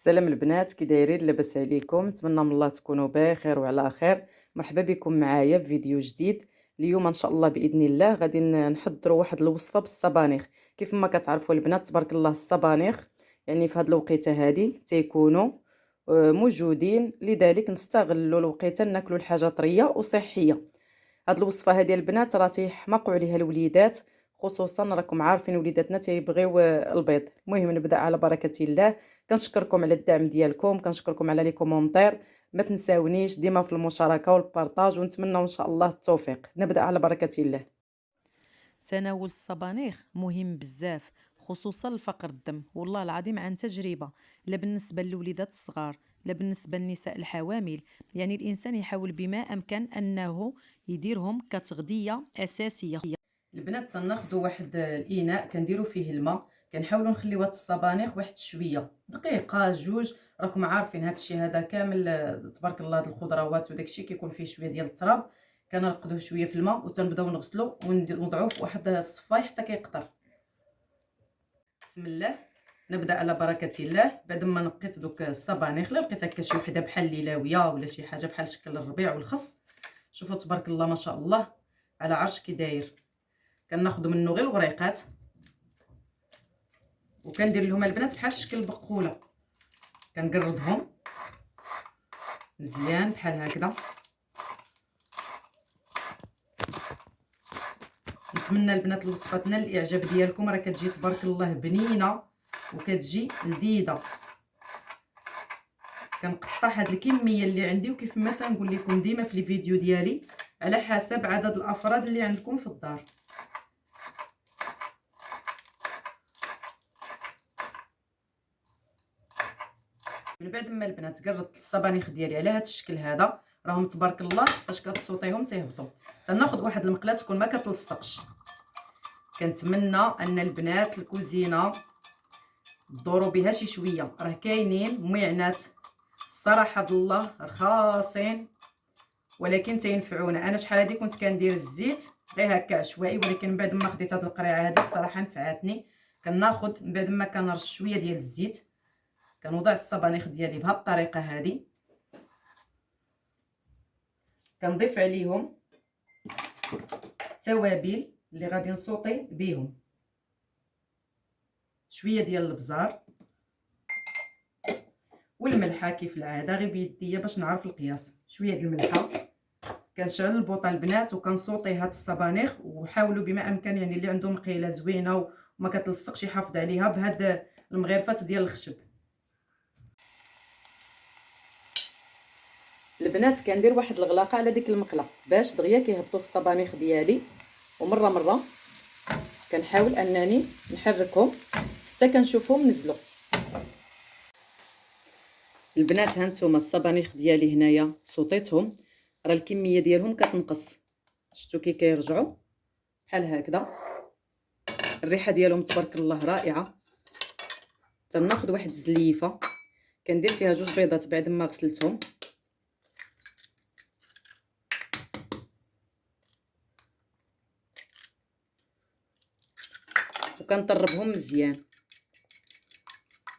السلام البنات، كي دايرين؟ لاباس عليكم؟ نتمنى من الله تكونوا بخير وعلى خير. مرحبا بكم معايا في فيديو جديد. اليوم ان شاء الله باذن الله غادي نحضروا واحد الوصفه بالصبانيخ. كيف ما كتعرفوا البنات تبارك الله الصبانيخ يعني في هاد الوقيته هادي تيكونوا موجودين، لذلك نستغلوا الوقيته ناكلوا الحاجه طريه وصحيه. هاد الوصفه هذه البنات راه تيحماقوا عليها الوليدات، خصوصا راكم عارفين وليداتنا تيبغيو البيض. المهم نبدا على بركه الله. كنشكركم على الدعم ديالكم، كنشكركم على لي كومونتير. ما تنساونيش ديما في المشاركه والبارطاج، ونتمنى ان شاء الله التوفيق. نبدا على بركه الله. تناول الصبانيخ مهم بزاف، خصوصا لفقر الدم. والله العظيم عن تجربة، لا بالنسبة للوليدات الصغار لا بالنسبة للنساء الحوامل. يعني الإنسان يحاول بما أمكن أنه يديرهم كتغذية أساسية. البنات تناخذوا واحد الاناء كنديروا فيه الماء، كنحاولوا نخليو هاد الصبانيخ واحد شويه دقيقه جوج. راكم عارفين هاد الشيء هذا كامل، تبارك الله هاد الخضروات وداك الشيء كيكون فيه شويه ديال التراب. كنرقدوه شويه في الماء وتنبداو نغسلو ونوضعوه في واحد الصفاي حتى كيقطر. بسم الله. نبدا على بركه الله. بعد ما نقيت دوك الصبانيخ، لا لقيت هكا شي وحده بحال الليلاويه ولا شي حاجه بحال شكل الربيع والخس، شوفوا تبارك الله ما شاء الله على عرش كي داير. كناخذ منه غير الوريقات وكندير لهم البنات بحال شكل البقوله، كنقرضهم مزيان بحال هكذا. نتمنى البنات الوصفاتنا الاعجاب ديالكم، راه كتجي تبارك الله بنينه وكتجي لذيذه. كنقطع هاد الكميه اللي عندي، وكيف ما تنقول لكم ديما في الفيديو ديالي على حسب عدد الافراد اللي عندكم في الدار. من بعد ما البنات قربت الصبانيخ ديالي على هذا الشكل هذا، راهم تبارك الله فاش كتصوطيهم تيهبطوا. تناخذ واحد المقله تكون ما كتلصقش. كنتمنى ان البنات الكوزينه دوروا بها شي شويه، راه كاينين ميعنات الصراحه الله رخاصين ولكن تينفعونا. انا شحال هادي كنت كندير الزيت غير هكا عشوائي، ولكن من بعد ما خديت هاد القريعه هذه الصراحه نفعتني. كناخذ من بعد ما كنرش شويه ديال الزيت، كنوضع الصبانيخ ديالي بهذه الطريقه هذه، كنضيف عليهم التوابل اللي غادي نسوطي بهم، شويه ديال البزار والملحه كيف العاده غير بيديا باش نعرف القياس. شويه ديال الملحه. كنشعل البوطه البنات وكنسوطي هاد الصبانيخ، وحاولوا بما امكن يعني اللي عنده مقيله زوينه وما كتلصقش يحافظ عليها بهاد المغرفات ديال الخشب. البنات كندير واحد الغلاقه على ديك المقله باش دغيا كيهبطوا الصبانيخ ديالي، ومره مره كنحاول انني نحركهم حتى كنشوفهم نزلوا. البنات هانتوما الصبانيخ ديالي هنايا صوتيتهم، راه الكميه ديالهم كتنقص. شفتوا كي كيرجعوا بحال هكذا. الريحه ديالهم تبارك الله رائعه. تناخذ واحد الزليفه كندير فيها جوج بيضات بعد ما غسلتهم، وكنطربهم مزيان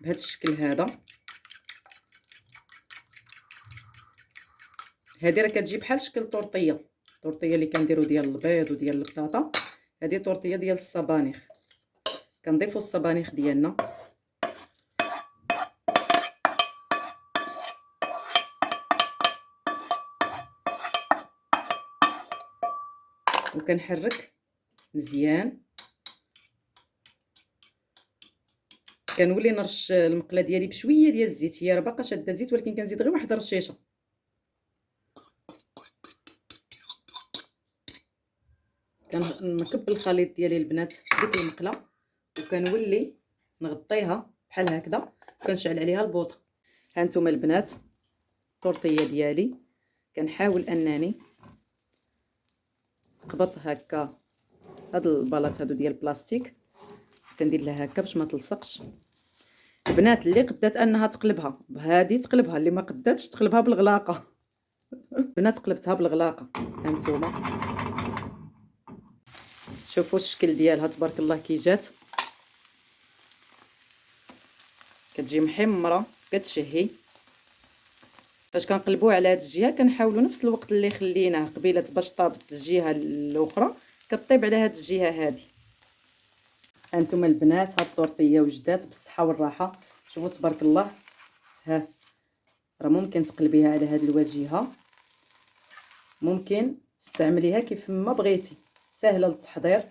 بهذا الشكل هذا. هذه راه كتجي بحال شكل طورطيه اللي كنديروا ديال البيض وديال البطاطا. هذه طورطيه ديال الصبانيخ. كنضيفوا الصبانيخ ديالنا وكنحرك مزيان. كنولي نرش المقله ديالي بشويه ديال الزيت، هي راه باقا شاده زيت ولكن كنزيد غير واحد الرشيشه. كنكب الخليط ديالي البنات ديك المقله وكنولي نغطيها بحال هكذا وكنشعل عليها البوطه. ها نتوما البنات الطورطيه ديالي كنحاول انني نقبط هكا هاد البلاط هادو ديال البلاستيك، تندير لها هكا باش ما تلصقش. البنات اللي قدات انها تقلبها بهادي تقلبها، اللي ما قداتش تقلبها بالغلاقه. البنات قلبتها بالغلاقه. ها نتوما شوفوا الشكل ديالها تبارك الله كي جات، كتجي محمره كتشهي. فاش كنقلبوه على هاد الجهه كنحاولوا نفس الوقت اللي خليناه قبيله باش طابت الجهه الاخرى كطيب على هاد الجهه هادي. هانتوما البنات هاد الطورطيه وجدات بالصحه والراحه. شوفوا تبارك الله، ها راه ممكن تقلبيها على هاد الواجهه، ممكن تستعمليها كيف ما بغيتي، سهله للتحضير.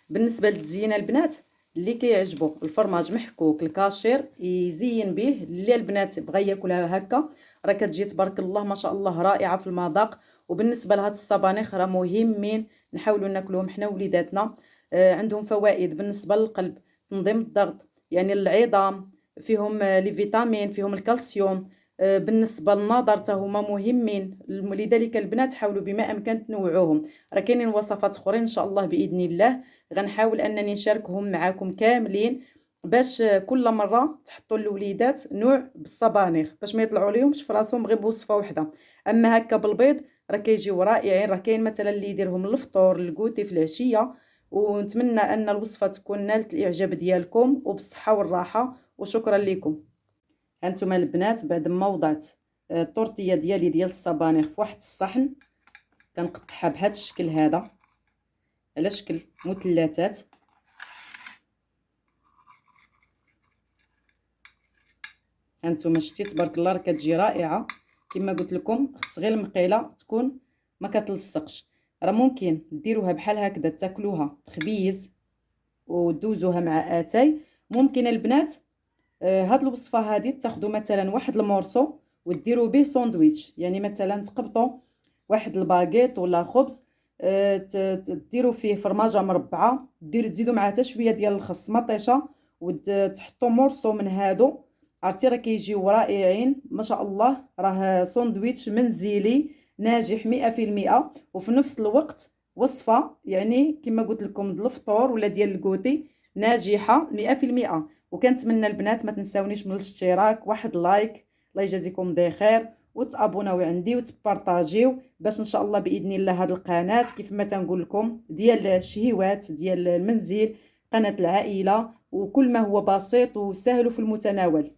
بالنسبه للتزيينه البنات اللي كيعجبو الفرماج محكوك الكاشير يزين به، اللي البنات بغى ياكلها هكا راه كتجي تبارك الله ما شاء الله رائعه في المذاق. وبالنسبه لهاد الصبانيخ راه مهمين نحاولوا ناكلوهم حنا وليداتنا. عندهم فوائد بالنسبه للقلب، تنظيم الضغط، يعني العظام، فيهم لي فيتامين، فيهم الكالسيوم. بالنسبه للنظر حتى هما مهمين، لذلك البنات حاولوا بما امكن تنوعوهم. راه كاينين وصفات اخرين ان شاء الله باذن الله غنحاول انني نشاركهم معاكم كاملين، باش كل مره تحطوا للوليدات نوع بالصبانيخ باش ما يطلعوا ليهمش في راسهم غير بوصفه وحده. اما هكا بالبيض راه كيجيو رائعين. راه كاين مثلا اللي يديرهم للفطور للكوتي في العشيه. ونتمنى ان الوصفه تكون نالت الاعجاب ديالكم وبالصحه والراحه، وشكرا لكم. هانتوما البنات بعد ما وضعت الطورطيه ديالي ديال الصبانيخ في واحد الصحن كنقطعها بهذا الشكل هذا على شكل مثلثات. هانتوما شتي تبارك الله راه كتجي رائعه. كما قلت لكم خص غير المقيله تكون ما كتلصقش. راه ممكن ديروها بحال هكذا تاكلوها بخبيز ودوزوها مع اتاي. ممكن البنات هاد الوصفه هذه تاخذوا مثلا واحد المورسو وديروا به ساندويتش، يعني مثلا تقبطوا واحد الباغيط ولا خبز، ديروا فيه فرماجه مربعه، تزيدوا معها حتى شويه ديال الخس مطيشه وتحطوا مورسو من هادو. عرفتي راه كيجيو رائعين ما شاء الله. راه ساندويتش منزلي ناجح 100%، وفي نفس الوقت وصفه يعني كما قلت لكم ديال الفطور ولا ديال الكوتي ناجحه 100%. وكنتمنى البنات ما تنساونيش من الاشتراك، واحد لايك، الله يجازيكم بخير، وتابوناو عندي وتبارطاجيو باش ان شاء الله باذن الله هذه القناه كيف ما تنقول لكم ديال الشهيوات ديال المنزل، قناه العائله، وكل ما هو بسيط وسهل في المتناول.